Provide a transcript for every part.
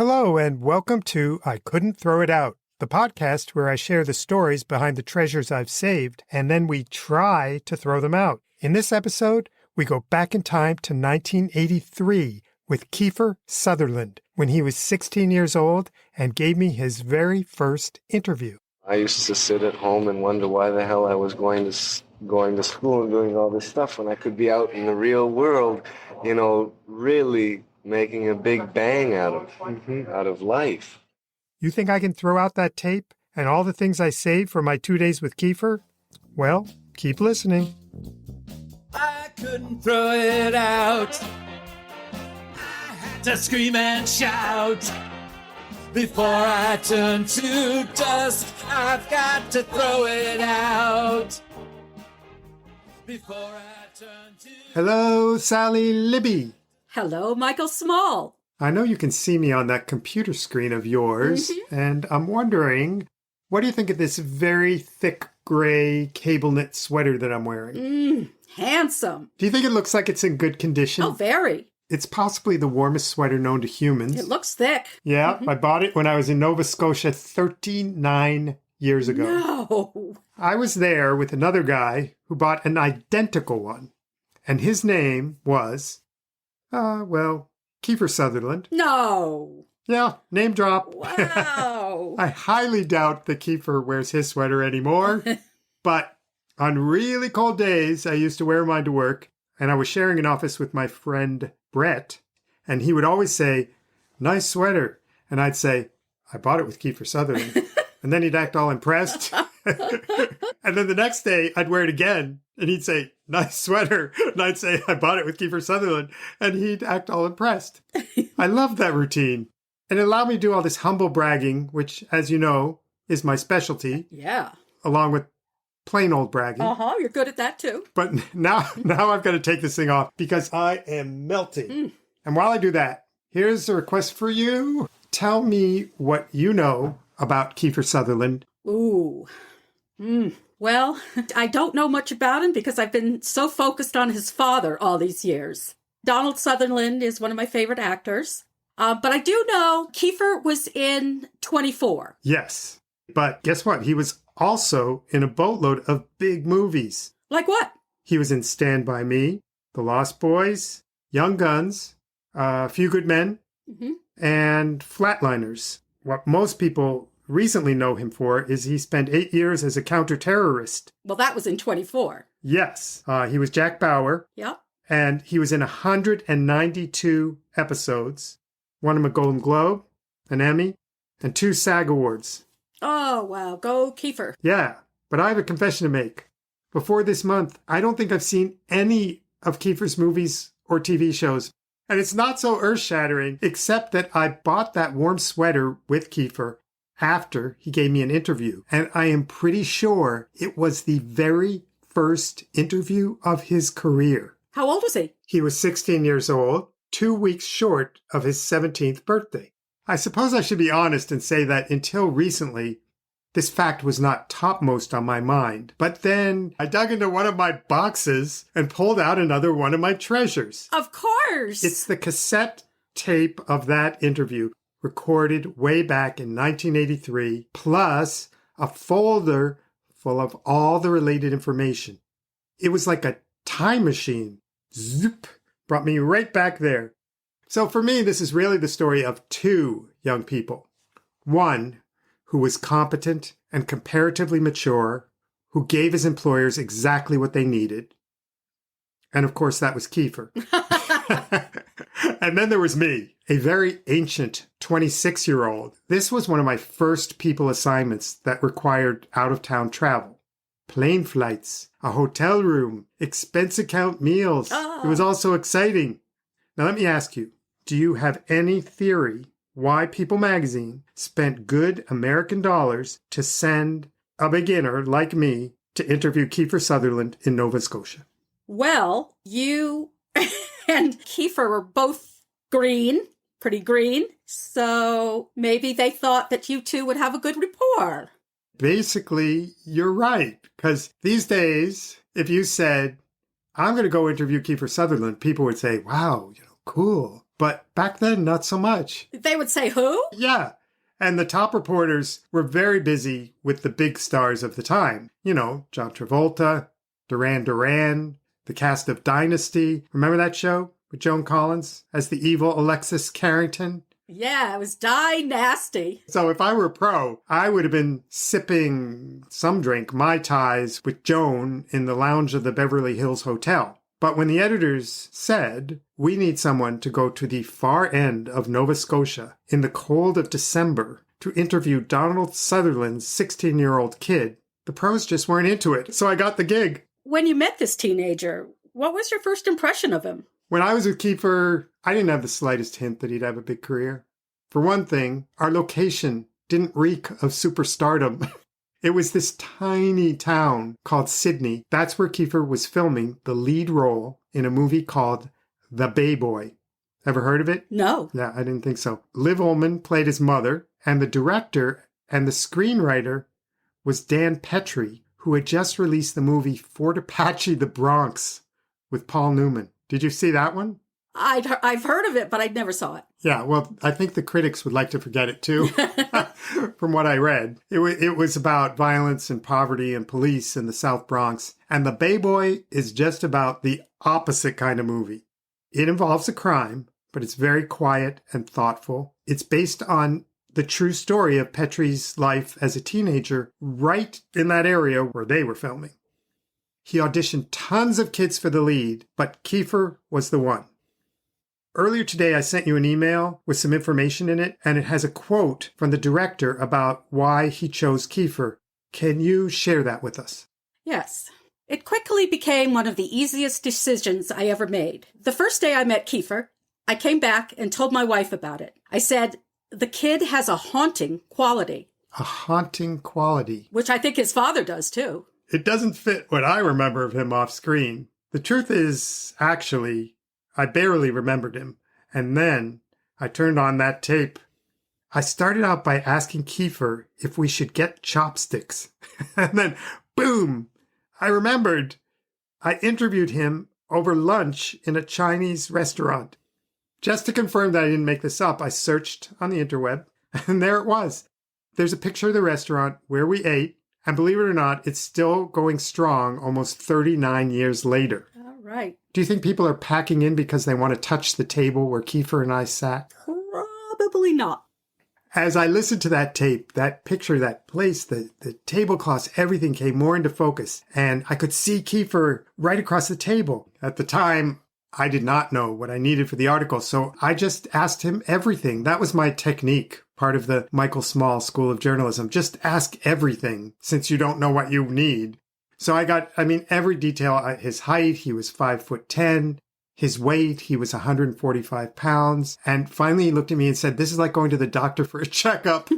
Hello, and welcome to I Couldn't Throw It Out, the podcast where I share the stories behind the treasures I've saved, and then we try to throw them out. In this episode, we go back in time to 1983 with Kiefer Sutherland, when he was 16 years old and gave me his very first interview. I used to sit at home and wonder why the hell I was going to school and doing all this stuff when I could be out in the real world, really making a big bang out of life. You think I can throw out that tape and all the things I saved for my 2 days with Kiefer? Well, keep listening. I couldn't throw it out. I had to scream and shout. Before I turn to dust, I've got to throw it out. Before I turn to... Hello, Sally Libby. Hello, Michael Small. I know you can see me on that computer screen of yours, and I'm wondering, what do you think of this very thick gray cable knit sweater that I'm wearing? Handsome. Do you think it looks like it's in good condition? Oh, very. It's possibly the warmest sweater known to humans. It looks thick. Yeah, I bought it when I was in Nova Scotia 39 years ago. No. I was there with another guy who bought an identical one, and his name was, Kiefer Sutherland. No. Yeah, name drop. Wow. I highly doubt that Kiefer wears his sweater anymore, but on really cold days, I used to wear mine to work, and I was sharing an office with my friend Brett, and he would always say, "Nice sweater," and I'd say, "I bought it with Kiefer Sutherland," and then he'd act all impressed. And then the next day, I'd wear it again, and he'd say, "Nice sweater," and I'd say, "I bought it with Kiefer Sutherland," and he'd act all impressed. I loved that routine, and it allowed me to do all this humble bragging, which, as you know, is my specialty. Yeah. Along with plain old bragging. You're good at that too. But now I've got to take this thing off because I am melting. And while I do that, here's a request for you. Tell me what you know about Kiefer Sutherland. Ooh. Well, I don't know much about him because I've been so focused on his father all these years. Donald Sutherland is one of my favorite actors. But I do know Kiefer was in 24. Yes. But guess what? He was also in a boatload of big movies. Like what? He was in Stand By Me, The Lost Boys, Young Guns, A Few Good Men, and Flatliners. What most people recently know him for is he spent 8 years as a counter-terrorist. Well, that was in 24. Yes. He was Jack Bauer. Yep. And he was in 192 episodes. Won him a Golden Globe, an Emmy, and 2 SAG Awards. Oh, wow. Go Kiefer. Yeah, but I have a confession to make. Before this month, I don't think I've seen any of Kiefer's movies or TV shows. And it's not so earth-shattering, except that I bought that warm sweater with Kiefer after he gave me an interview. And I am pretty sure it was the very first interview of his career. How old was he? He was 16 years old, 2 weeks short of his 17th birthday. I suppose I should be honest and say that until recently, this fact was not topmost on my mind. But then I dug into one of my boxes and pulled out another one of my treasures. Of course. It's the cassette tape of that interview, recorded way back in 1983, plus a folder full of all the related information. It was like a time machine. Zoop! Brought me right back there. So for me, this is really the story of 2 young people. One who was competent and comparatively mature, who gave his employers exactly what they needed. And of course, that was Kiefer. And then there was me, a very ancient 26-year-old. This was one of my first people assignments that required out-of-town travel. Plane flights, a hotel room, expense account meals. It was all so exciting. Now let me ask you, do you have any theory why People magazine spent good American dollars to send a beginner like me to interview Kiefer Sutherland in Nova Scotia? Well, you and Kiefer were both green, pretty green, so maybe they thought that you two would have a good rapport. Basically, you're right, because these days, if you said, "I'm going to go interview Kiefer Sutherland," people would say, "Wow, cool." but back then, not so much. They would say, who? Yeah. And the top reporters were very busy with the big stars of the time. You know, John Travolta, Duran Duran, the cast of Dynasty. Remember that show with Joan Collins as the evil Alexis Carrington? Yeah, it was nasty. So if I were a pro, I would have been sipping some drink, Mai Tais, with Joan in the lounge of the Beverly Hills Hotel. But when the editors said, we need someone to go to the far end of Nova Scotia in the cold of December to interview Donald Sutherland's 16-year-old kid, the pros just weren't into it. So I got the gig. When you met this teenager, what was your first impression of him? When I was with Kiefer, I didn't have the slightest hint that he'd have a big career. For one thing, our location didn't reek of superstardom. It was this tiny town called Sydney. That's where Kiefer was filming the lead role in a movie called The Bay Boy. Ever heard of it? No. Yeah, I didn't think so. Liv Ullman played his mother, and the director and the screenwriter was Donald Petrie, who had just released the movie Fort Apache, the Bronx with Paul Newman. Did you see that one? I've heard of it, but I never saw it. Yeah, well, I think the critics would like to forget it too, from what I read. It was about violence and poverty and police in the South Bronx. And The Bay Boy is just about the opposite kind of movie. It involves a crime, but it's very quiet and thoughtful. It's based on the true story of Petrie's life as a teenager right in that area where they were filming. He auditioned tons of kids for the lead, but Kiefer was the one. Earlier today, I sent you an email with some information in it, and it has a quote from the director about why he chose Kiefer. Can you share that with us? Yes. It quickly became one of the easiest decisions I ever made. The first day I met Kiefer, I came back and told my wife about it. I said, the kid has a haunting quality. A haunting quality. Which I think his father does, too. It doesn't fit what I remember of him off screen. The truth is, actually, I barely remembered him. And then I turned on that tape. I started out by asking Kiefer if we should get chopsticks. And then, boom, I remembered. I interviewed him over lunch in a Chinese restaurant. Just to confirm that I didn't make this up, I searched on the interweb, and there it was. There's a picture of the restaurant where we ate, and believe it or not, it's still going strong almost 39 years later. All right. Do you think people are packing in because they want to touch the table where Kiefer and I sat? Probably not. As I listened to that tape, that picture, that place, the tablecloths, everything came more into focus. And I could see Kiefer right across the table. At the time, I did not know what I needed for the article, so I just asked him everything. That was my technique, part of the Michael Small School of Journalism. Just ask everything, since you don't know what you need. So I got, every detail. His height, he was 5'10". His weight, he was 145 pounds. And finally he looked at me and said, this is like going to the doctor for a checkup.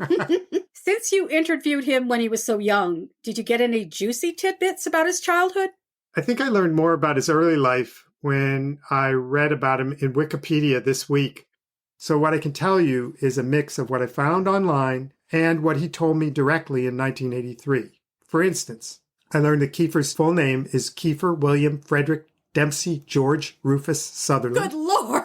Since you interviewed him when he was so young, did you get any juicy tidbits about his childhood? I think I learned more about his early life when I read about him in Wikipedia this week. So what I can tell you is a mix of what I found online and what he told me directly in 1983. For instance, I learned that Kiefer's full name is Kiefer William Frederick Dempsey George Rufus Sutherland. Good Lord!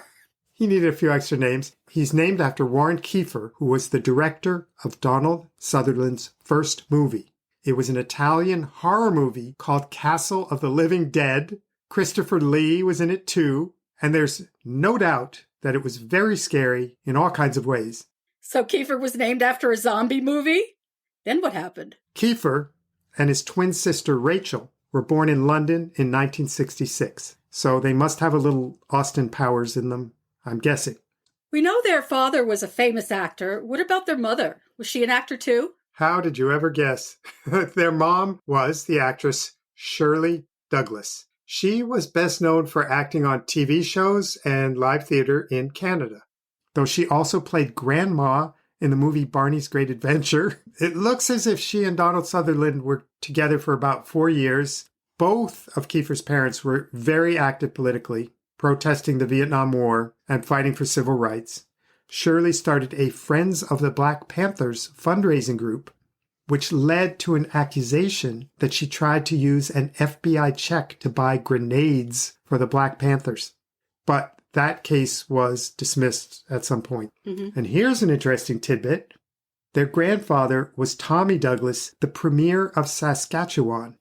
He needed a few extra names. He's named after Warren Kiefer, who was the director of Donald Sutherland's first movie. It was an Italian horror movie called Castle of the Living Dead. Christopher Lee was in it too, and there's no doubt that it was very scary in all kinds of ways. So Kiefer was named after a zombie movie? Then what happened? Kiefer and his twin sister Rachel were born in London in 1966, so they must have a little Austin Powers in them, I'm guessing. We know their father was a famous actor. What about their mother? Was she an actor too? How did you ever guess? Their mom was the actress Shirley Douglas. She was best known for acting on TV shows and live theater in Canada, though she also played Grandma in the movie Barney's Great Adventure. It looks as if she and Donald Sutherland were together for about 4 years. Both of Kiefer's parents were very active politically, protesting the Vietnam War and fighting for civil rights. Shirley started a Friends of the Black Panthers fundraising group, which led to an accusation that she tried to use an FBI check to buy grenades for the Black Panthers. But that case was dismissed at some point. Mm-hmm. And here's an interesting tidbit. Their grandfather was Tommy Douglas, the Premier of Saskatchewan.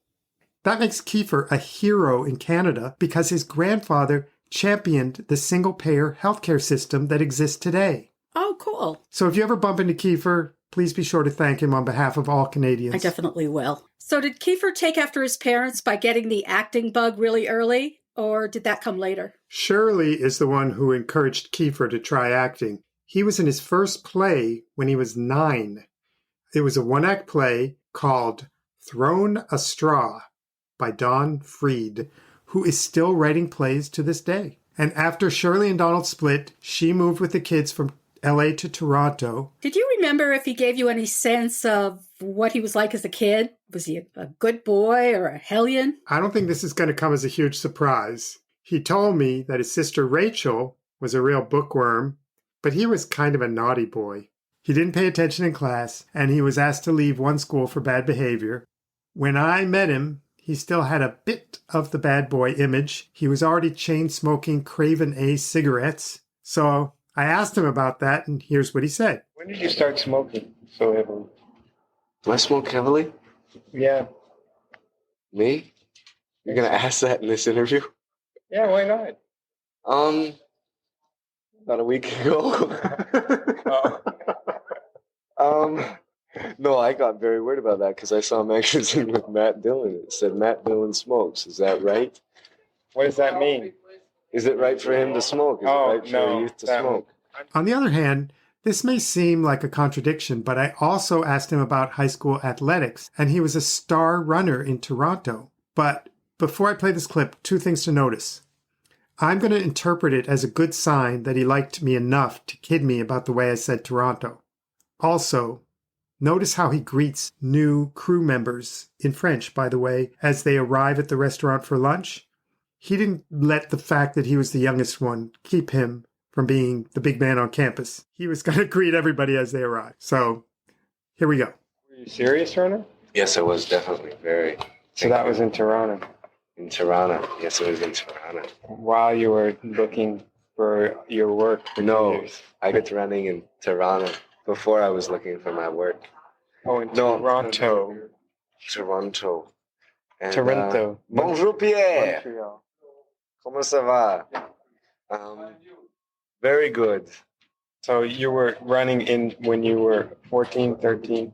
That makes Kiefer a hero in Canada because his grandfather championed the single-payer healthcare system that exists today. Oh, cool. So if you ever bump into Kiefer, please be sure to thank him on behalf of all Canadians. I definitely will. So did Kiefer take after his parents by getting the acting bug really early, or did that come later? Shirley is the one who encouraged Kiefer to try acting. He was in his first play when he was 9. It was a one-act play called Thrown a Straw by Don Freed, who is still writing plays to this day. And after Shirley and Donald split, she moved with the kids from LA to Toronto. Did you remember if he gave you any sense of what he was like as a kid? Was he a good boy or a hellion? I don't think this is going to come as a huge surprise. He told me that his sister Rachel was a real bookworm, but he was kind of a naughty boy. He didn't pay attention in class, and he was asked to leave one school for bad behavior. When I met him, he still had a bit of the bad boy image. He was already chain-smoking Craven A cigarettes. So I asked him about that, and here's what he said. When did you start smoking so heavily? Do I smoke heavily? Yeah. Me? You're gonna ask that in this interview? Yeah, why not? About a week ago. Oh. No, I got very worried about that because I saw a magazine with Matt Dillon. It said Matt Dillon smokes. Is that right? What does that mean? Is it right for him to smoke? Is it right for no, a youth to that smoke? On the other hand, this may seem like a contradiction, but I also asked him about high school athletics, and he was a star runner in Toronto. But before I play this clip, 2 things to notice. I'm going to interpret it as a good sign that he liked me enough to kid me about the way I said Toronto. Also, notice how he greets new crew members, in French, by the way, as they arrive at the restaurant for lunch. He didn't let the fact that he was the youngest one keep him from being the big man on campus. He was going to greet everybody as they arrived. So, here we go. Were you serious, Turner? Yes, I was definitely very. So that was in Toronto. In Toronto. Yes, it was in Toronto. While you were looking for your work for No, years. I got running in Toronto before I was looking for my work. Oh, in No. Toronto. Toronto. And, Toronto. Bonjour, Pierre. Montreal. Comment ça va? Very good. So you were running in when you were 14, 13,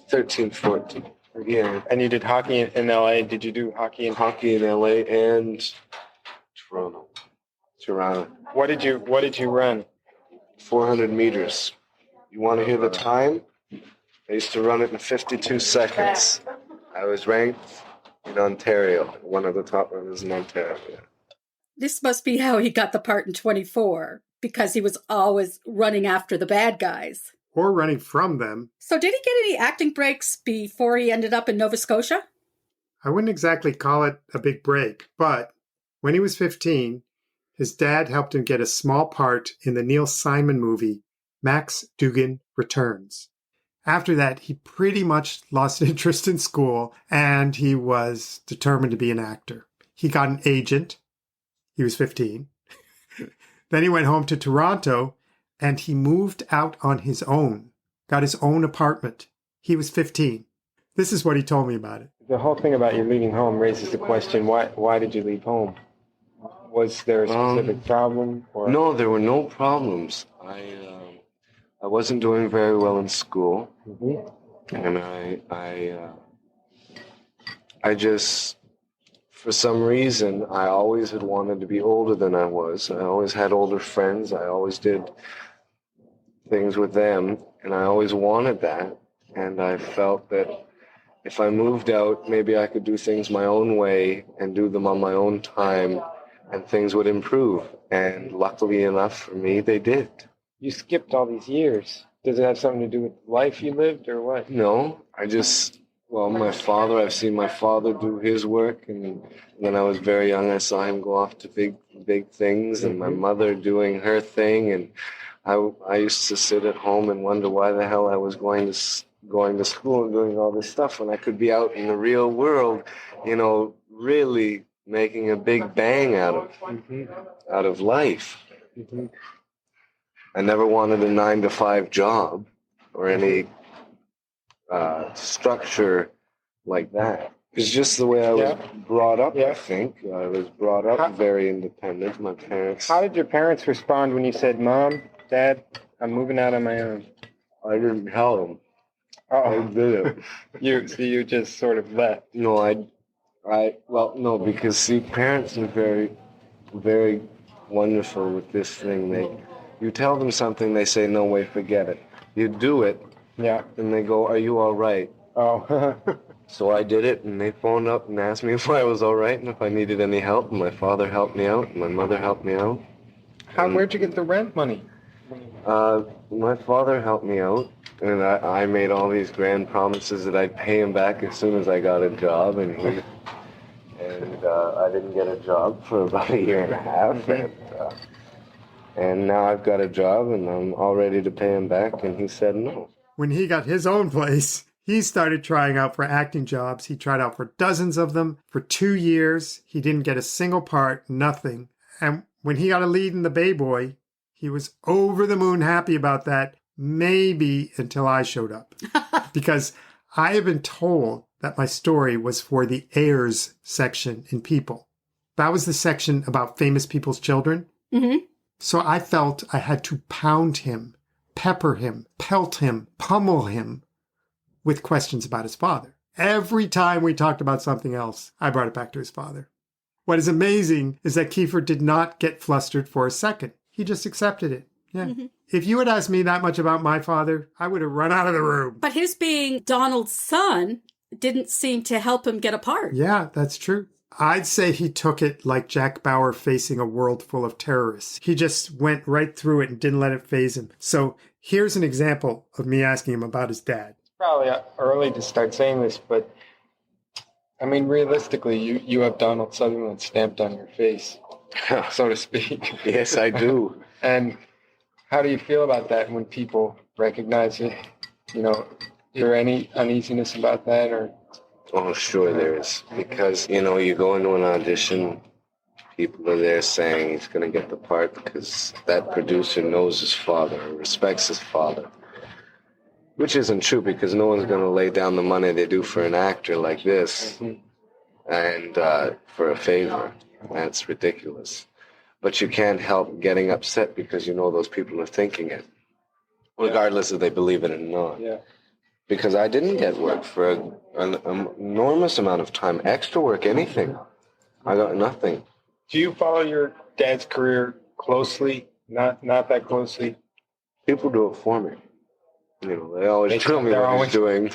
13, 14. Yeah. and you did hockey in LA. Did you do hockey in Hockey in LA and Toronto. Toronto. What did you run? 400 meters. You want to hear the time? I used to run it in 52 seconds. I was ranked in Ontario, one of the top runners in Ontario. Yeah. This must be how he got the part in 24, because he was always running after the bad guys. Or running from them. So did he get any acting breaks before he ended up in Nova Scotia? I wouldn't exactly call it a big break, but when he was 15, his dad helped him get a small part in the Neil Simon movie, Max Dugan Returns. After that, he pretty much lost interest in school, and he was determined to be an actor. He got an agent. He was 15. Then he went home to Toronto, and he moved out on his own, got his own apartment. He was 15. This is what he told me about it. The whole thing about you leaving home raises the question: why did you leave home? Was there a specific problem? Or? No, there were no problems. I wasn't doing very well in school, and I just, for some reason, I always had wanted to be older than I was. I always had older friends. I always did things with them, and I always wanted that. And I felt that if I moved out, maybe I could do things my own way and do them on my own time, and things would improve. And luckily enough for me, they did. You skipped all these years. Does it have something to do with the life you lived, or what? No, my father, I've seen my father do his work, and when I was very young, I saw him go off to big things, and my mother doing her thing, and I used to sit at home and wonder why the hell I was going to school and doing all this stuff when I could be out in the real world, really making a big bang out of life. Mhm. I never wanted a 9-to-5 job or any structure like that. It's just the way I was brought up, Yeah. I think. I was brought up very independent. My parents... How did your parents respond when you said, Mom, Dad, I'm moving out on my own? I didn't tell them. I Oh, did it. so you just sort of left. No, no, because see, parents are very, very wonderful with this thing. You tell them something, they say, no way, forget it. You do it, Yeah. and they go, are you all right? Oh. So I did it, and they phoned up and asked me if I was all right and if I needed any help. And my father helped me out, and my mother helped me out. Where'd you get the rent money? My father helped me out, and I made all these grand promises that I'd pay him back as soon as I got a job, and I didn't get a job for about a year and a half, and now I've got a job, and I'm all ready to pay him back, and he said no. When he got his own place, he started trying out for acting jobs. He tried out for dozens of them. For 2 years, he didn't get a single part, nothing. And when he got a lead in The Bay Boy, he was over the moon happy about that, maybe until I showed up. Because I have been told that my story was for the heirs section in People. That was the section about famous people's children. Mm-hmm. So I felt I had to pound him, pepper him, pelt him, pummel him with questions about his father. Every time we talked about something else, I brought it back to his father. What is amazing is that Kiefer did not get flustered for a second. He just accepted it. Yeah. Mm-hmm. If you had asked me that much about my father, I would have run out of the room. But his being Donald's son didn't seem to help him get a part. Yeah, that's true. I'd say he took it like Jack Bauer facing a world full of terrorists. He just went right through it and didn't let it faze him. So here's an example of me asking him about his dad. Probably early to start saying this, but I mean, realistically, you have Donald Sutherland stamped on your face, so to speak. Yes, I do. And how do you feel about that when people recognize it? You know, is there any uneasiness about that, or? Oh, sure there is. Because, you go into an audition, people are there saying he's going to get the part because that producer knows his father or respects his father. Which isn't true, because no one's going to lay down the money they do for an actor like this and for a favor. That's ridiculous. But you can't help getting upset because you know those people are thinking it, regardless if they believe it or not. Yeah. Because I didn't get work for an enormous amount of time. Extra work, anything. I got nothing. Do you follow your dad's career closely? Not that closely? People do it for me. They always tell me what he's doing.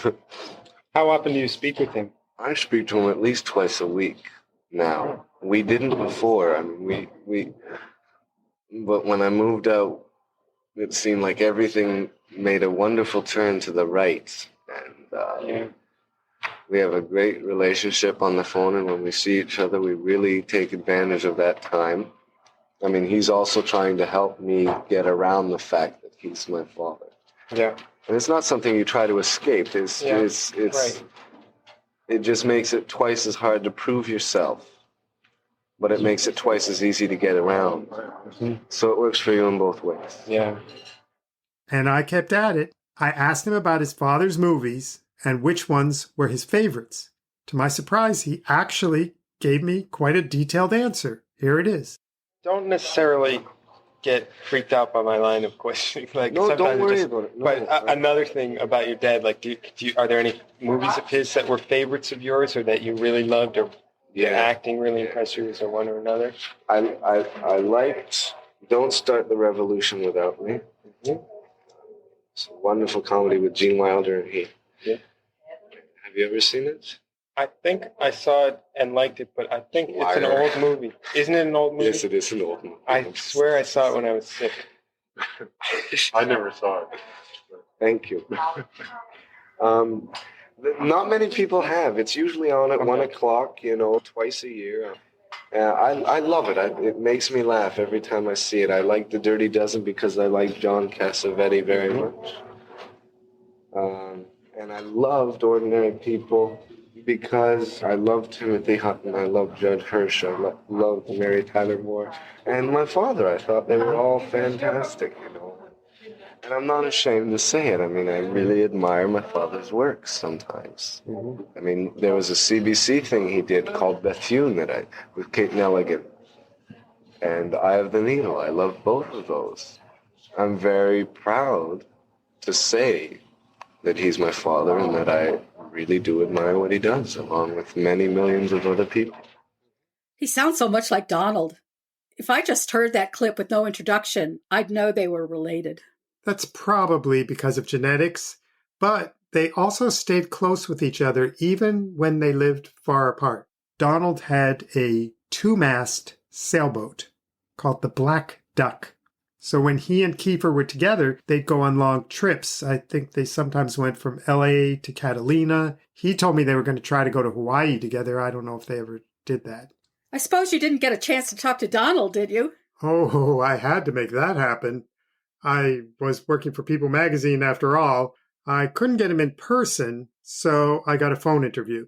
How often do you speak with him? I speak to him at least twice a week now. We didn't before. I mean, but when I moved out, it seemed like everything made a wonderful turn to the right. And we have a great relationship on the phone, and when we see each other, we really take advantage of that time. I mean, he's also trying to help me get around the fact that he's my father. Yeah. And it's not something you try to escape. It just makes it twice as hard to prove yourself, but it makes it twice as easy to get around. Mm-hmm. So it works for you in both ways. Yeah. And I kept at it. I asked him about his father's movies and which ones were his favorites. To my surprise, he actually gave me quite a detailed answer. Here it is. Don't necessarily get freaked out by my line of questioning. No, don't worry about it. No, but another thing about your dad, are there any movies of his that were favorites of yours, or that you really loved, or acting really impressed you? Is there one or another? I liked Don't Start the Revolution Without Me. Mm-hmm. It's a wonderful comedy with Gene Wilder and he. Yeah. Have you ever seen it? I think I saw it and liked it, but I think it's an old movie. Isn't it an old movie? Yes, it is an old movie. I swear I saw it when I was sick. I never saw it. Thank you. Not many people have. It's usually on at 1 o'clock, twice a year. I love it. It makes me laugh every time I see it. I like The Dirty Dozen because I like John Cassavetes very much. And I loved Ordinary People. because I love Timothy Hutton, I love Judd Hirsch, I love Mary Tyler Moore, and my father. I thought they were all fantastic, you know. And I'm not ashamed to say it. I mean, I really admire my father's work sometimes. I mean, there was a CBC thing he did called Bethune with Kate Nelligan and Eye of the Needle. I love both of those. I'm very proud to say that he's my father and that I really do admire what he does, along with many millions of other people. He sounds so much like Donald. If I just heard that clip with no introduction, I'd know they were related. That's probably because of genetics, but they also stayed close with each other even when they lived far apart. Donald had a 2-mast sailboat called the Black Duck. So when he and Kiefer were together, they'd go on long trips. I think they sometimes went from LA to Catalina. He told me they were going to try to go to Hawaii together. I don't know if they ever did that. I suppose you didn't get a chance to talk to Donald, did you? Oh, I had to make that happen. I was working for People magazine after all. I couldn't get him in person, so I got a phone interview.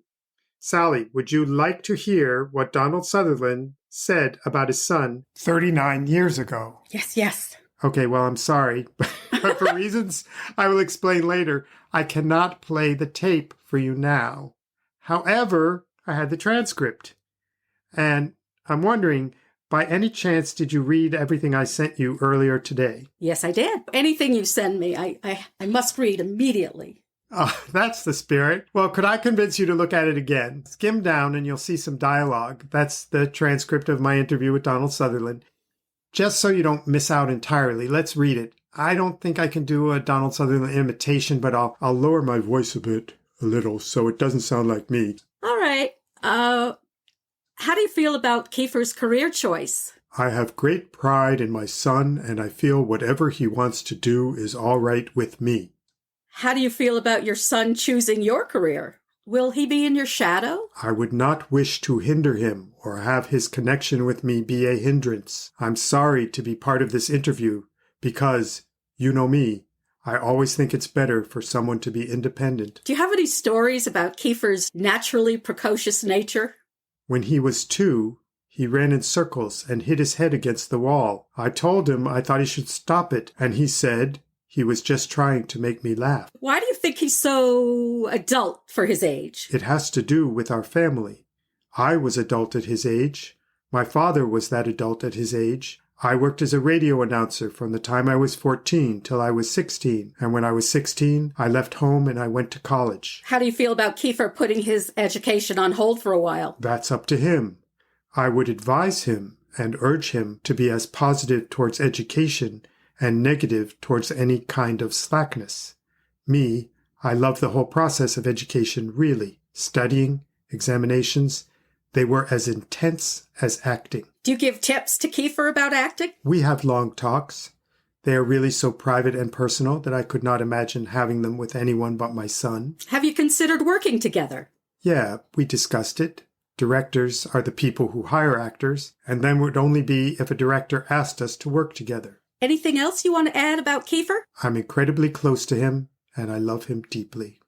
Sally, would you like to hear what Donald Sutherland said about his son 39 years ago? Yes. Okay, well, I'm sorry, but for reasons I will explain later, I cannot play the tape for you now. However, I had the transcript. And I'm wondering, by any chance, did you read everything I sent you earlier today? Yes, I did. Anything you send me, I must read immediately. Oh, that's the spirit. Well, could I convince you to look at it again? Skim down and you'll see some dialogue. That's the transcript of my interview with Donald Sutherland. Just so you don't miss out entirely, let's read it. I don't think I can do a Donald Sutherland imitation, but I'll lower my voice a little, so it doesn't sound like me. All right. How do you feel about Kiefer's career choice? I have great pride in my son, and I feel whatever he wants to do is all right with me. How do you feel about your son choosing your career? Will he be in your shadow? I would not wish to hinder him or have his connection with me be a hindrance. I'm sorry to be part of this interview because, you know me, I always think it's better for someone to be independent. Do you have any stories about Kiefer's naturally precocious nature? When he was 2, he ran in circles and hit his head against the wall. I told him I thought he should stop it, and he said he was just trying to make me laugh. Why do you think he's so adult for his age? It has to do with our family. I was adult at his age. My father was that adult at his age. I worked as a radio announcer from the time I was 14 till I was 16. And when I was 16, I left home and I went to college. How do you feel about Kiefer putting his education on hold for a while? That's up to him. I would advise him and urge him to be as positive towards education and negative towards any kind of slackness. Me, I love the whole process of education, really. Studying, examinations, they were as intense as acting. Do you give tips to Kiefer about acting? We have long talks. They are really so private and personal that I could not imagine having them with anyone but my son. Have you considered working together? Yeah, we discussed it. Directors are the people who hire actors, and then would only be if a director asked us to work together. Anything else you want to add about Kiefer? I'm incredibly close to him, and I love him deeply.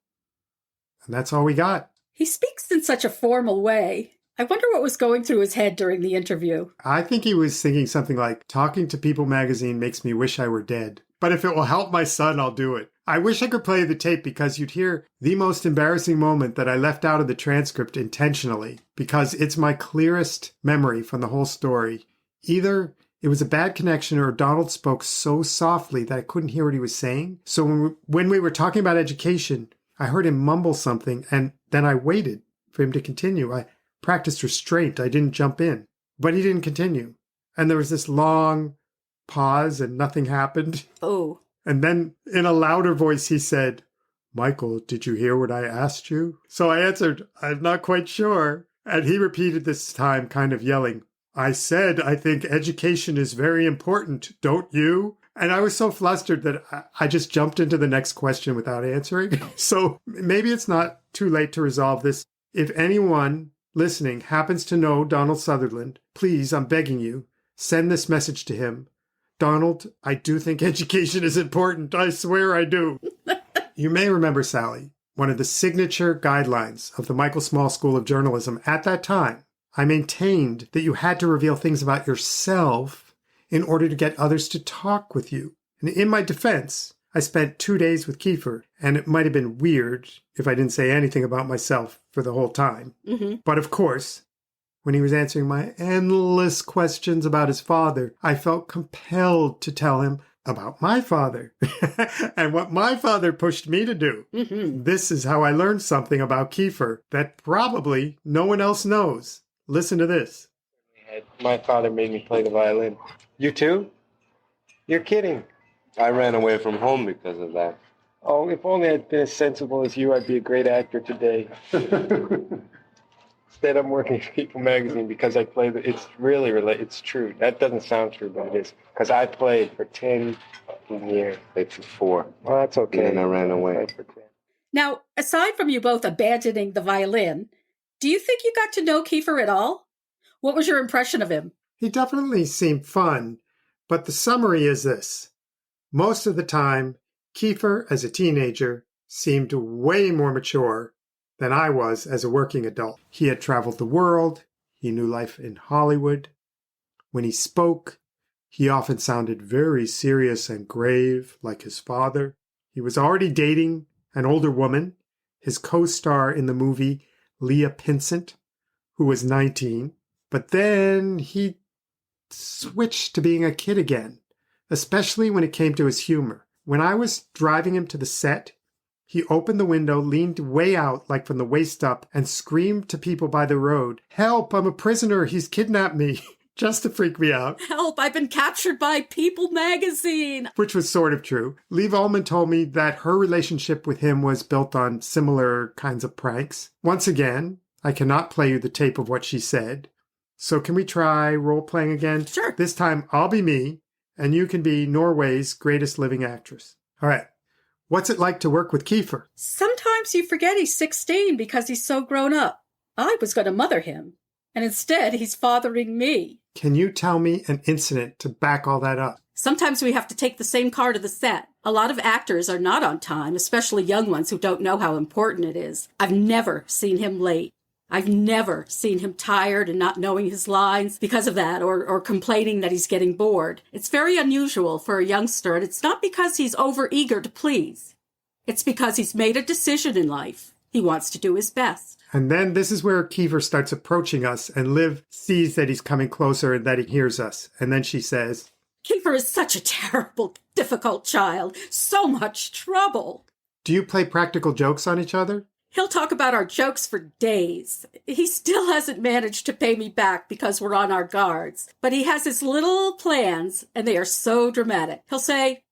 And that's all we got. He speaks in such a formal way. I wonder what was going through his head during the interview. I think he was thinking something like, talking to People magazine makes me wish I were dead. But if it will help my son, I'll do it. I wish I could play the tape because you'd hear the most embarrassing moment that I left out of the transcript intentionally, because it's my clearest memory from the whole story. Either it was a bad connection or Donald spoke so softly that I couldn't hear what he was saying. So when we were talking about education, I heard him mumble something, and then I waited for him to continue. I practiced restraint. I didn't jump in. But he didn't continue. And there was this long pause, and nothing happened. Oh. And then in a louder voice, he said, "Michael, did you hear what I asked you?" So I answered, "I'm not quite sure." And he repeated this time, kind of yelling, "I said, I think education is very important, don't you?" And I was so flustered that I just jumped into the next question without answering. So maybe it's not too late to resolve this. If anyone listening happens to know Donald Sutherland, please, I'm begging you, send this message to him. Donald, I do think education is important. I swear I do. You may remember, Sally, one of the signature guidelines of the Michael Small School of Journalism at that time, I maintained that you had to reveal things about yourself in order to get others to talk with you. And in my defense, I spent 2 days with Kiefer, and it might have been weird if I didn't say anything about myself for the whole time. Mm-hmm. But of course, when he was answering my endless questions about his father, I felt compelled to tell him about my father and what my father pushed me to do. Mm-hmm. This is how I learned something about Kiefer that probably no one else knows. Listen to this. My father made me play the violin. You too? You're kidding. I ran away from home because of that. Oh, if only I'd been as sensible as you, I'd be a great actor today. Instead, I'm working for People magazine because I play it's really it's true. That doesn't sound true, but it is. Because I played for 10 years. Played for 4. Well, that's okay. And then I ran away. Now, aside from you both abandoning the violin, do you think you got to know Kiefer at all? What was your impression of him? He definitely seemed fun, but the summary is this. Most of the time, Kiefer, as a teenager, seemed way more mature than I was as a working adult. He had traveled the world. He knew life in Hollywood. When he spoke, he often sounded very serious and grave, like his father. He was already dating an older woman, his co-star in the movie, Leah Pinsent, who was 19. But then he switched to being a kid again, especially when it came to his humor. When I was driving him to the set, he opened the window, leaned way out, like from the waist up, and screamed to people by the road, "Help, I'm a prisoner, he's kidnapped me," just to freak me out. Help, I've been captured by People magazine. Which was sort of true. Liv Ullman told me that her relationship with him was built on similar kinds of pranks. Once again, I cannot play you the tape of what she said. So can we try role-playing again? Sure. This time I'll be me, and you can be Norway's greatest living actress. All right. What's it like to work with Kiefer? Sometimes you forget he's 16 because he's so grown up. I was going to mother him, and instead he's fathering me. Can you tell me an incident to back all that up? Sometimes we have to take the same car to the set. A lot of actors are not on time, especially young ones who don't know how important it is. I've never seen him late. I've never seen him tired and not knowing his lines because of that, or complaining that he's getting bored. It's very unusual for a youngster, and it's not because he's overeager to please. It's because he's made a decision in life. He wants to do his best. And then this is where Kiefer starts approaching us, and Liv sees that he's coming closer and that he hears us. And then she says, Kiefer is such a terrible, difficult child. So much trouble. "Do you play practical jokes on each other?" He'll talk about our jokes for days. He still hasn't managed to pay me back because we're on our guards. But he has his little plans, and they are so dramatic. He'll say,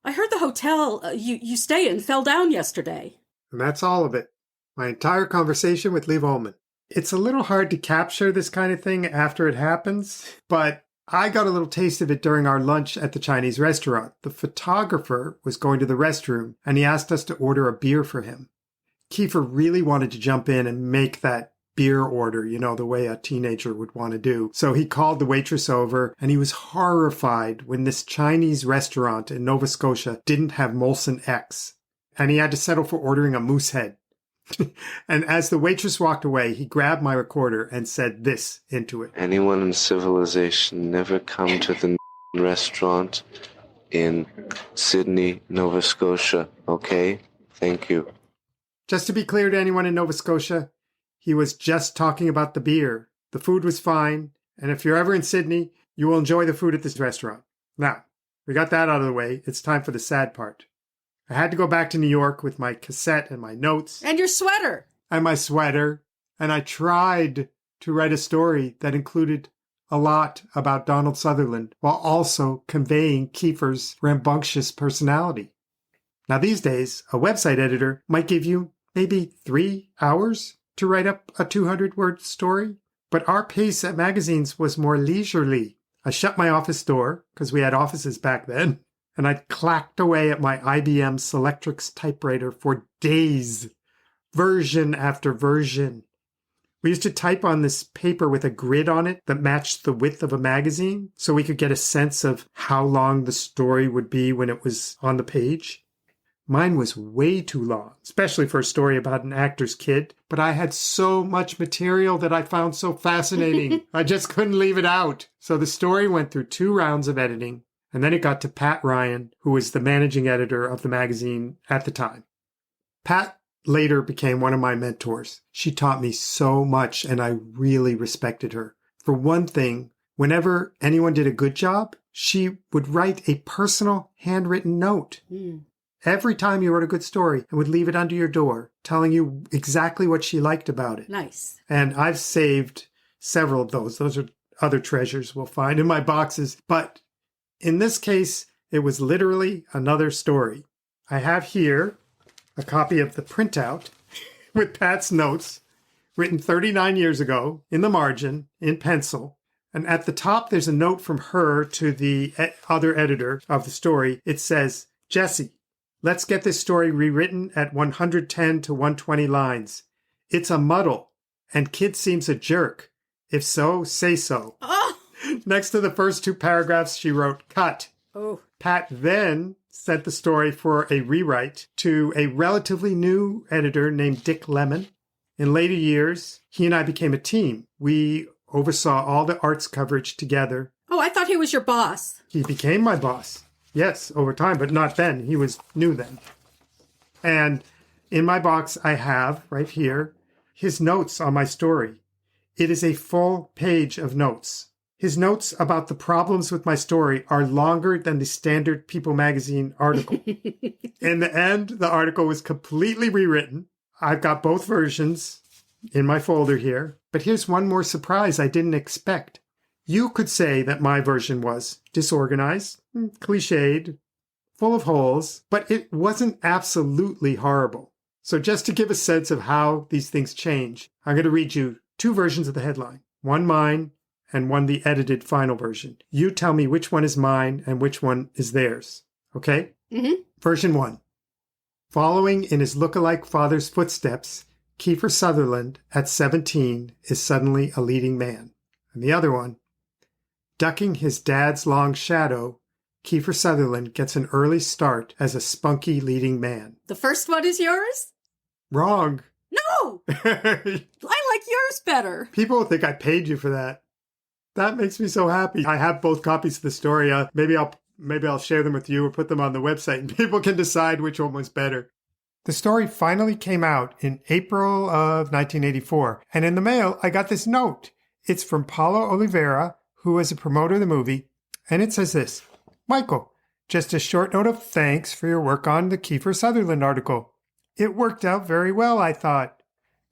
"I heard the hotel you stay in fell down yesterday." And that's all of it. My entire conversation with Liv Ullman. It's a little hard to capture this kind of thing after it happens, but I got a little taste of it during our lunch at the Chinese restaurant. The photographer was going to the restroom, and he asked us to order a beer for him. Kiefer really wanted to jump in and make that beer order, the way a teenager would want to do. So he called the waitress over, and he was horrified when this Chinese restaurant in Nova Scotia didn't have Molson X, and he had to settle for ordering a moose head. And as the waitress walked away, he grabbed my recorder and said this into it. "Anyone in civilization never come to the restaurant in Sydney, Nova Scotia, okay? Thank you." Just to be clear to anyone in Nova Scotia, he was just talking about the beer. The food was fine, and if you're ever in Sydney, you will enjoy the food at this restaurant. Now, we got that out of the way. It's time for the sad part. I had to go back to New York with my cassette and my notes. And your sweater. And my sweater. And I tried to write a story that included a lot about Donald Sutherland while also conveying Kiefer's rambunctious personality. Now, these days, a website editor might give you maybe 3 hours to write up a 200-word story. But our pace at magazines was more leisurely. I shut my office door, because we had offices back then, and I clacked away at my IBM Selectrix typewriter for days, version after version. We used to type on this paper with a grid on it that matched the width of a magazine, so we could get a sense of how long the story would be when it was on the page. Mine was way too long, especially for a story about an actor's kid, but I had so much material that I found so fascinating. I just couldn't leave it out. So the story went through 2 rounds of editing, and then it got to Pat Ryan, who was the managing editor of the magazine at the time. Pat later became one of my mentors. She taught me so much, and I really respected her. For one thing, whenever anyone did a good job, she would write a personal handwritten note. Every time you wrote a good story, and would leave it under your door, telling you exactly what she liked about it. Nice. And I've saved several of those. Those are other treasures we'll find in my boxes. But in this case, it was literally another story. I have here a copy of the printout with Pat's notes, written 39 years ago, in the margin, in pencil. And at the top, there's a note from her to the other editor of the story. It says, "Jesse, let's get this story rewritten at 110 to 120 lines. It's a muddle, and kid seems a jerk. If so, say so." Oh! Next to the first 2 paragraphs, she wrote, "Cut." Oh. Pat then sent the story for a rewrite to a relatively new editor named Dick Lemon. In later years, he and I became a team. We oversaw all the arts coverage together. Oh, I thought he was your boss. He became my boss. Yes, over time, but not then. He was new then. And in my box, I have, right here, his notes on my story. It is a full page of notes. His notes about the problems with my story are longer than the standard People magazine article. In the end, the article was completely rewritten. I've got both versions in my folder here. But here's one more surprise I didn't expect. You could say that my version was disorganized, cliched, full of holes, but it wasn't absolutely horrible. So just to give a sense of how these things change, I'm going to read you 2 versions of the headline. One mine and one the edited final version. You tell me which one is mine and which one is theirs. Okay? Mm-hmm. Version 1. Following in his look-alike father's footsteps, Kiefer Sutherland, at 17, is suddenly a leading man. And the other one. Ducking his dad's long shadow, Kiefer Sutherland gets an early start as a spunky leading man. The first one is yours? Wrong. No! I like yours better. People will think I paid you for that. That makes me so happy. I have both copies of the story. Maybe I'll share them with you or put them on the website and people can decide which one was better. The story finally came out in April of 1984. And in the mail, I got this note. It's from Paulo Oliveira, who was a promoter of the movie. And it says this: "Michael, just a short note of thanks for your work on the Kiefer Sutherland article. It worked out very well, I thought.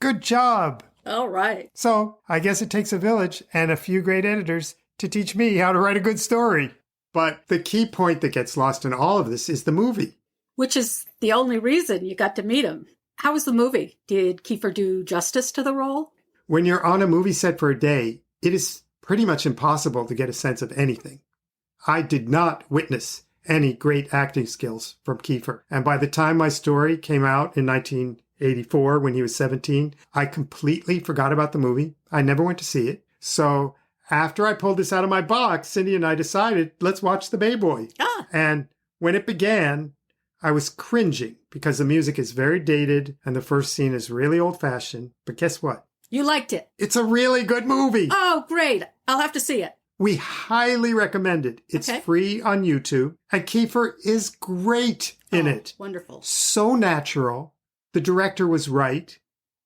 Good job." All right. So I guess it takes a village and a few great editors to teach me how to write a good story. But the key point that gets lost in all of this is the movie. Which is the only reason you got to meet him. How was the movie? Did Kiefer do justice to the role? When you're on a movie set for a day, it is pretty much impossible to get a sense of anything. I did not witness any great acting skills from Kiefer. And by the time my story came out in 1984, when he was 17, I completely forgot about the movie. I never went to see it. So after I pulled this out of my box, Cindy and I decided, let's watch The Bay Boy. And when it began, I was cringing because the music is very dated and the first scene is really old-fashioned. But guess what? You liked it. It's a really good movie. Oh, great. I'll have to see it. We highly recommend it. It's free on YouTube. And Kiefer is great in it. Wonderful. So natural. The director was right.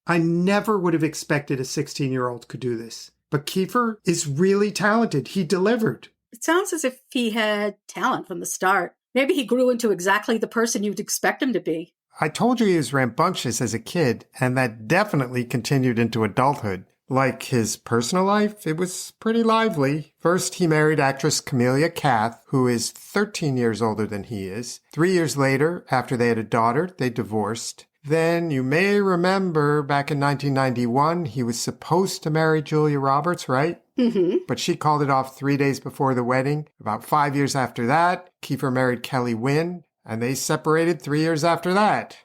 I never would have expected a 16-year-old could do this. But Kiefer is really talented. He delivered. It sounds as if he had talent from the start. Maybe he grew into exactly the person you'd expect him to be. I told you he was rambunctious as a kid, and that definitely continued into adulthood. Like his personal life, it was pretty lively. First, he married actress Camelia Kath, who is 13 years older than he is. 3 years later, after they had a daughter, they divorced. Then, you may remember, back in 1991, he was supposed to marry Julia Roberts, right? Mm-hmm. But she called it off 3 days before the wedding. About 5 years after that, Kiefer married Kelly Wynn, and they separated 3 years after that.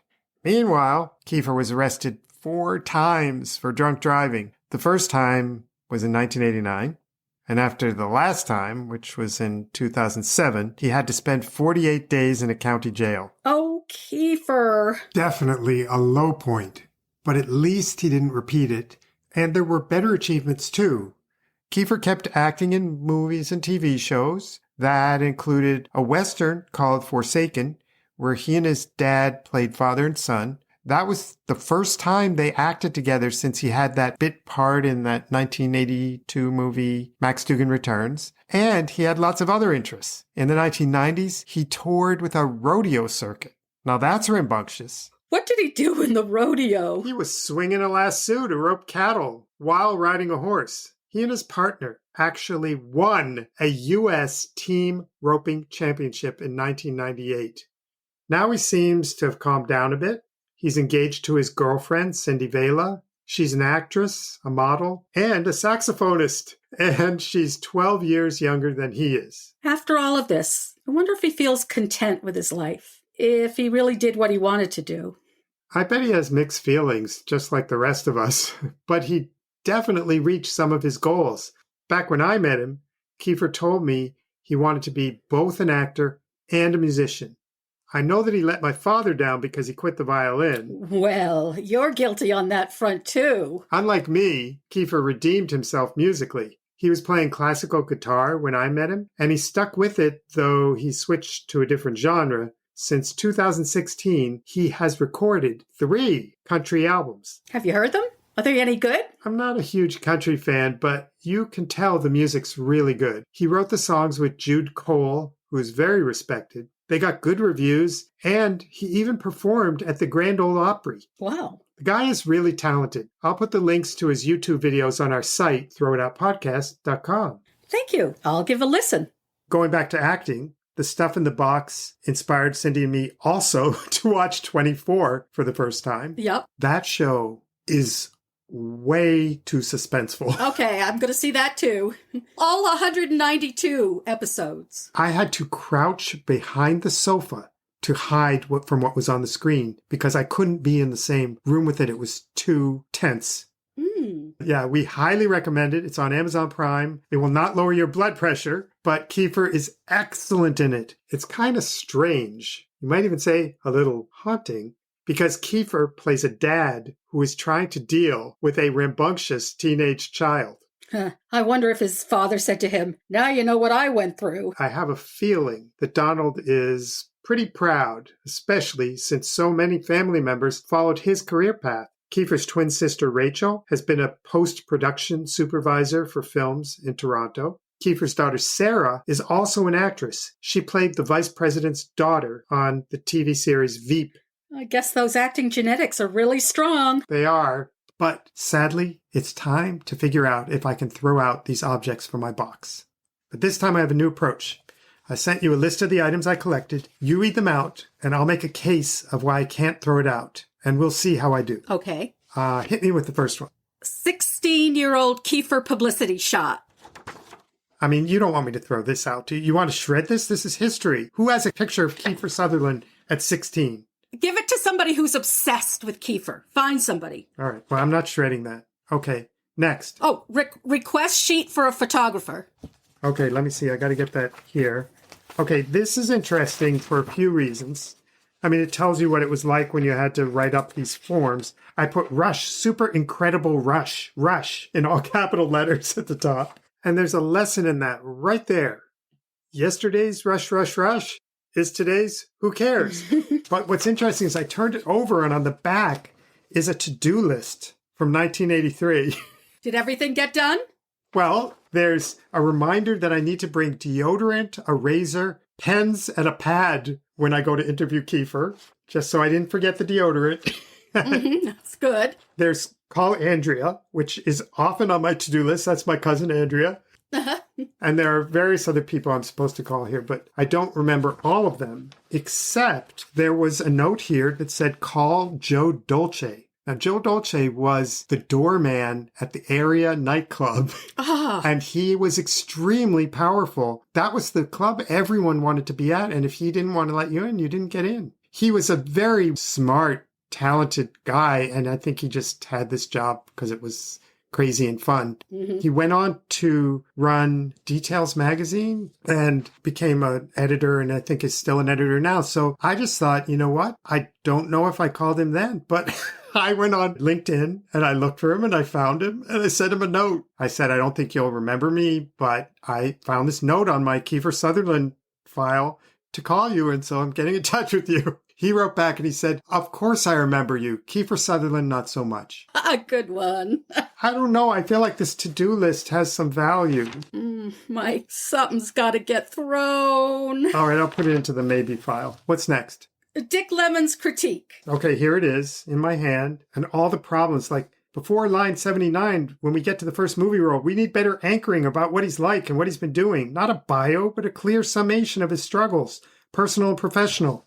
Meanwhile, Kiefer was arrested 4 times for drunk driving. The first time was in 1989, and after the last time, which was in 2007, he had to spend 48 days in a county jail. Okay. Kiefer. Definitely a low point, but at least he didn't repeat it. And there were better achievements too. Kiefer kept acting in movies and TV shows. That included a Western called Forsaken, where he and his dad played father and son. That was the first time they acted together since he had that bit part in that 1982 movie Max Dugan Returns. And he had lots of other interests. In the 1990s, he toured with a rodeo circuit. Now that's rambunctious. What did he do in the rodeo? He was swinging a lasso to rope cattle while riding a horse. He and his partner actually won a U.S. team roping championship in 1998. Now he seems to have calmed down a bit. He's engaged to his girlfriend, Cindy Vela. She's an actress, a model, and a saxophonist. And she's 12 years younger than he is. After all of this, I wonder if he feels content with his life. If he really did what he wanted to do. I bet he has mixed feelings, just like the rest of us. But he definitely reached some of his goals. Back when I met him, Kiefer told me he wanted to be both an actor and a musician. I know that he let my father down because he quit the violin. Well, you're guilty on that front, too. Unlike me, Kiefer redeemed himself musically. He was playing classical guitar when I met him, and he stuck with it, though he switched to a different genre. Since 2016, he has recorded 3 country albums. Have you heard them? Are they any good? I'm not a huge country fan, but you can tell the music's really good. He wrote the songs with Jude Cole, who is very respected. They got good reviews, and he even performed at the Grand Ole Opry. Wow. The guy is really talented. I'll put the links to his YouTube videos on our site, throwitoutpodcast.com. Thank you. I'll give a listen. Going back to acting, The Stuff in the Box inspired Cindy and me also to watch 24 for the first time. Yep. That show is way too suspenseful. Okay, I'm going to see that too. All 192 episodes. I had to crouch behind the sofa to hide from what was on the screen because I couldn't be in the same room with it. It was too tense. Yeah, we highly recommend it. It's on Amazon Prime. It will not lower your blood pressure, but Kiefer is excellent in it. It's kind of strange. You might even say a little haunting, because Kiefer plays a dad who is trying to deal with a rambunctious teenage child. I wonder if his father said to him, "Now you know what I went through." I have a feeling that Donald is pretty proud, especially since so many family members followed his career path. Kiefer's twin sister Rachel has been a post-production supervisor for films in Toronto. Kiefer's daughter Sarah is also an actress. She played the vice president's daughter on the TV series Veep. I guess those acting genetics are really strong. They are, but sadly, it's time to figure out if I can throw out these objects from my box. But this time I have a new approach. I sent you a list of the items I collected. You read them out, and I'll make a case of why I can't throw it out. And we'll see how I do. Okay. Hit me with the first one. 16-year-old Kiefer publicity shot. I mean, you don't want me to throw this out, do you? You want to shred this? This is history. Who has a picture of Kiefer Sutherland at 16? Give it to somebody who's obsessed with Kiefer. Find somebody. All right. Well, I'm not shredding that. Okay. Next. Oh, request sheet for a photographer. Okay, let me see. I got to get that here. Okay, this is interesting for a few reasons. I mean, it tells you what it was like when you had to write up these forms. I put Rush, super incredible Rush, Rush, in all capital letters at the top. And there's a lesson in that right there. Yesterday's Rush, Rush, Rush is today's Who Cares? But what's interesting is I turned it over, and on the back is a to-do list from 1983. Did everything get done? Well, there's a reminder that I need to bring deodorant, a razor, pens, and a pad when I go to interview Kiefer, just so I didn't forget the deodorant. That's good. There's call Andrea, which is often on my to-do list. That's my cousin Andrea. And there are various other people I'm supposed to call here, but I don't remember all of them, except there was a note here that said, call Joe Dolce. Now, Joe Dolce was the doorman at the area nightclub, and he was extremely powerful. That was the club everyone wanted to be at, and if he didn't want to let you in, you didn't get in. He was a very smart, talented guy, and I think he just had this job because it was crazy and fun. He went on to run Details magazine and became an editor, and I think is still an editor now. So I just thought, you know what? I don't know if I called him then, but I went on LinkedIn and I looked for him and I found him and I sent him a note. I said, I don't think you'll remember me, but I found this note on my Kiefer Sutherland file to call you, and so I'm getting in touch with you. He wrote back and he said, of course I remember you. Kiefer Sutherland, not so much. A good one. I don't know. I feel like this to-do list has some value. Mike, something's got to get thrown. All right, I'll put it into the maybe file. What's next? Dick Lemon's critique. Okay, here it is in my hand. And all the problems, like before line 79, when we get to the first movie role, we need better anchoring about what he's like and what he's been doing. Not a bio, but a clear summation of his struggles, personal and professional.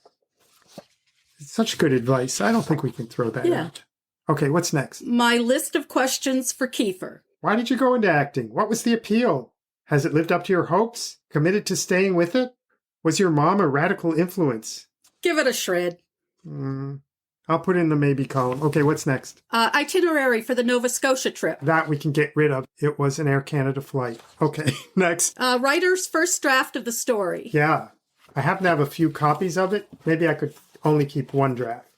It's such good advice. I don't think we can throw that out. Okay, what's next? My list of questions for Kiefer. Why did you go into acting? What was the appeal? Has it lived up to your hopes? Committed to staying with it? Was your mom a radical influence? Give it a shred. I'll put in the maybe column. Okay, what's next? Itinerary for the Nova Scotia trip. That we can get rid of. It was an Air Canada flight. Okay, next. Writer's first draft of the story. Yeah, I happen to have a few copies of it. Maybe I could only keep one draft.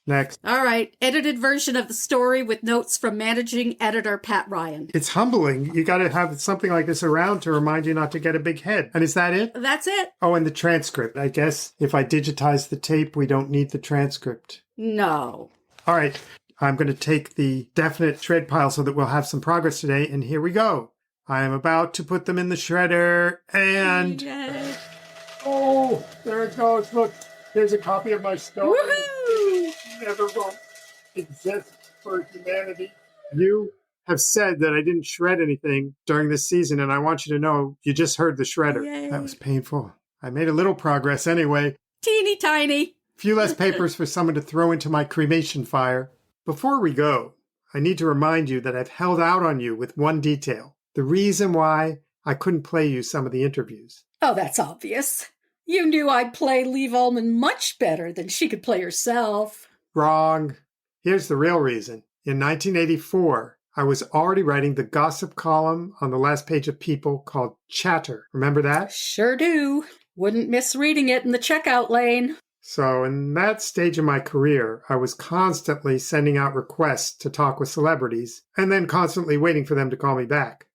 Next. All right. Edited version of the story with notes from managing editor Pat Ryan. It's humbling. You got to have something like this around to remind you not to get a big head. And is that it? That's it. Oh, and the transcript. I guess if I digitize the tape, we don't need the transcript. No. All right. I'm going to take the definite shred pile so that we'll have some progress today. And here we go. I am about to put them in the shredder. And... Yay. Oh, there it goes. Look, here's a copy of my story. Woohoo! Never will exist for humanity. You have said that I didn't shred anything during this season, and I want you to know you just heard the shredder. Yay. That was painful. I made a little progress anyway. Teeny tiny. Few less papers for someone to throw into my cremation fire. Before we go, I need to remind you that I've held out on you with one detail. The reason why I couldn't play you some of the interviews. Oh, that's obvious. You knew I'd play Liv Ullman much better than she could play herself. Wrong. Here's the real reason. In 1984, I was already writing the gossip column on the last page of People called Chatter. Remember that? Sure do. Wouldn't miss reading it in the checkout lane. So in that stage of my career, I was constantly sending out requests to talk with celebrities and then constantly waiting for them to call me back.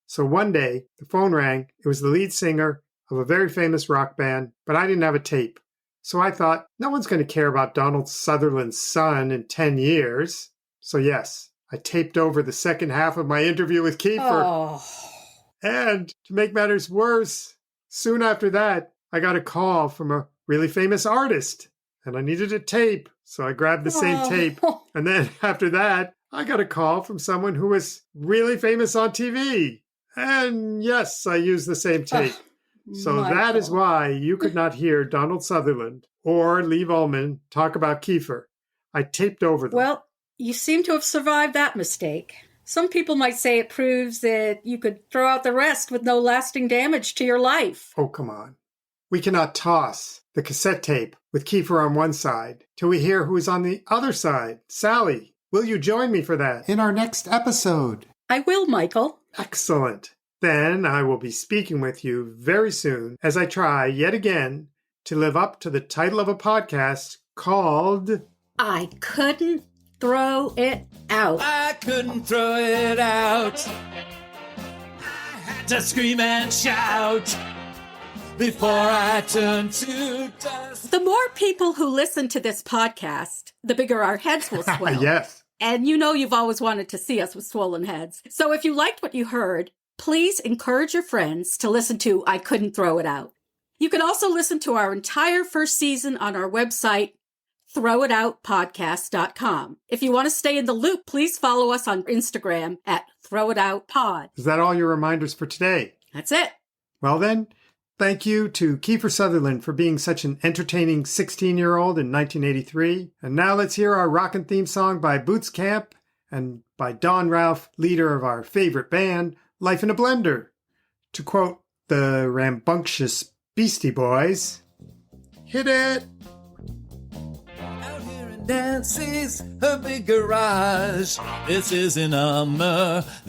So one day, the phone rang. It was the lead singer of a very famous rock band, but I didn't have a tape. So I thought, no one's going to care about Donald Sutherland's son in 10 years. So yes, I taped over the second half of my interview with Kiefer. Oh. And to make matters worse, soon after that, I got a call from a really famous artist, and I needed a tape. So I grabbed the same tape. And then after that, I got a call from someone who was really famous on TV. And yes, I used the same tape. So Michael. That is why you could not hear Donald Sutherland or Liv Ullman talk about Kiefer. I taped over them. Well, you seem to have survived that mistake. Some people might say it proves that you could throw out the rest with no lasting damage to your life. Oh, come on. We cannot toss the cassette tape with Kiefer on one side till we hear who is on the other side. Sally, will you join me for that in our next episode? I will, Michael. Excellent. Then I will be speaking with you very soon as I try yet again to live up to the title of a podcast called I Couldn't Throw It Out. I couldn't throw it out. I had to scream and shout before I turned to dust. The more people who listen to this podcast, the bigger our heads will swell. Yes. And you know you've always wanted to see us with swollen heads. So if you liked what you heard, please encourage your friends to listen to I Couldn't Throw It Out. You can also listen to our entire first season on our website, throwitoutpodcast.com. If you want to stay in the loop, please follow us on Instagram at throwitoutpod. Is that all your reminders for today? That's it. Well then, thank you to Kiefer Sutherland for being such an entertaining 16-year-old in 1983. And now let's hear our rockin' theme song by Boots Camp and by Don Ralph, leader of our favorite band, Life in a Blender. To quote the rambunctious Beastie Boys, hit it! Out here in Nancy's her big garage. This isn't a mirage.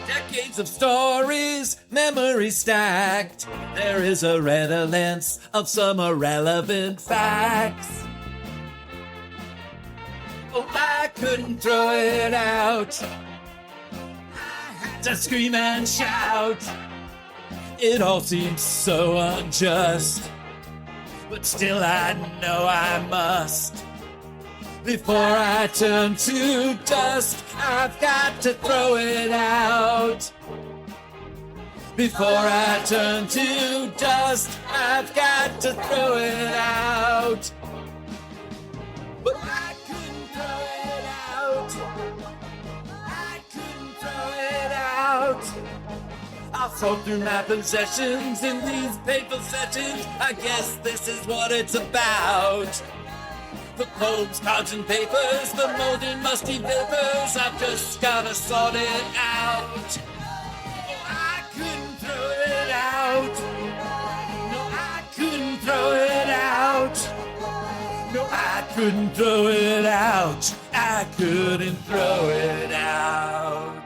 Decades of stories, memories stacked. There is a redolence of some irrelevant facts. Oh, I couldn't throw it out. I had to scream and shout. It all seems so unjust, but still I know I must. Before I turn to dust, I've got to throw it out. Before I turn to dust, I've got to throw it out. But I couldn't throw it out. I couldn't throw it out. I'll sort through my possessions in these paper sessions. I guess this is what it's about. The poems, cards, and papers, the molten, musty vapors. I've just gotta sort it out. Oh, I couldn't throw it out. No, I couldn't throw it out. No, I couldn't throw it out. I couldn't throw it out.